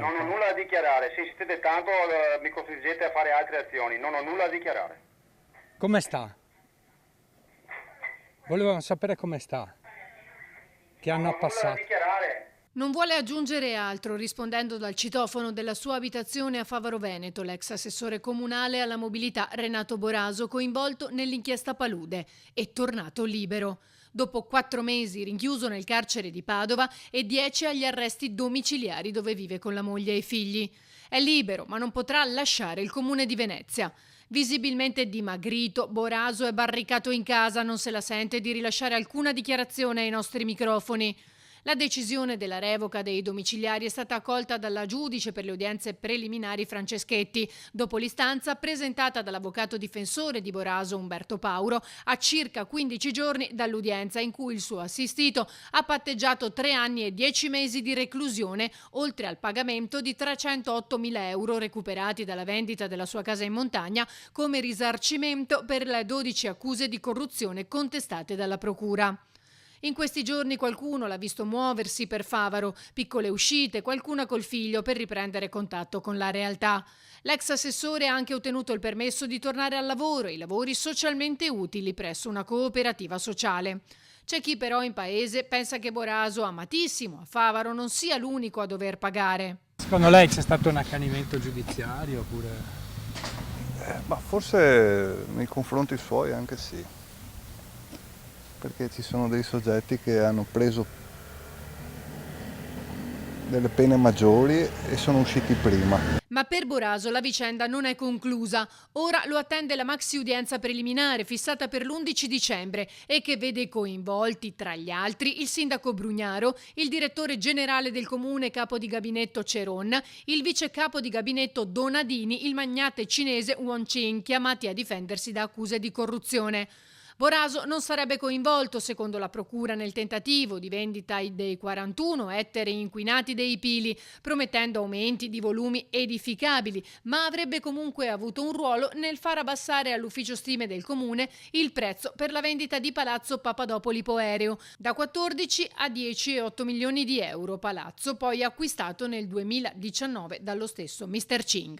Non ho nulla da dichiarare, se insistete tanto mi costringete a fare altre azioni, non ho nulla da dichiarare. Come sta? Volevamo sapere come sta. Che Non anno ha ho nulla da passato? dichiarare. Non vuole aggiungere altro, rispondendo dal citofono della sua abitazione a Favaro Veneto, l'ex assessore comunale alla mobilità Renato Boraso, coinvolto nell'inchiesta Palude, è tornato libero. Dopo 4 mesi rinchiuso nel carcere di Padova e 10 agli arresti domiciliari dove vive con la moglie e i figli. È libero, ma non potrà lasciare il comune di Venezia. Visibilmente dimagrito, Boraso è barricato in casa, non se la sente di rilasciare alcuna dichiarazione ai nostri microfoni. La decisione della revoca dei domiciliari è stata accolta dalla giudice per le udienze preliminari Franceschetti, dopo l'istanza presentata dall'avvocato difensore di Boraso Umberto Pauro a circa 15 giorni dall'udienza in cui il suo assistito ha patteggiato 3 anni e 10 mesi di reclusione, oltre al pagamento di 308.000 euro recuperati dalla vendita della sua casa in montagna come risarcimento per le 12 accuse di corruzione contestate dalla procura. In questi giorni qualcuno l'ha visto muoversi per Favaro, piccole uscite, qualcuna col figlio per riprendere contatto con la realtà. L'ex assessore ha anche ottenuto il permesso di tornare al lavoro, ai lavori socialmente utili presso una cooperativa sociale. C'è chi però in paese pensa che Boraso, amatissimo a Favaro, non sia l'unico a dover pagare. Secondo lei c'è stato un accanimento giudiziario oppure... Ma forse nei confronti suoi anche sì, perché ci sono dei soggetti che hanno preso delle pene maggiori e sono usciti prima. Ma per Boraso la vicenda non è conclusa. Ora lo attende la maxi udienza preliminare fissata per l'11 dicembre e che vede coinvolti, tra gli altri, il sindaco Brugnaro, il direttore generale del comune capo di gabinetto Ceron, il vice capo di gabinetto Donadini, il magnate cinese Won Chin, chiamati a difendersi da accuse di corruzione. Boraso non sarebbe coinvolto, secondo la procura, nel tentativo di vendita dei 41 ettari inquinati dei Pili, promettendo aumenti di volumi edificabili, ma avrebbe comunque avuto un ruolo nel far abbassare all'ufficio stime del comune il prezzo per la vendita di Palazzo Papadopoli Poereo, da 14 a 10,8 milioni di euro, palazzo poi acquistato nel 2019 dallo stesso Mr. Ching.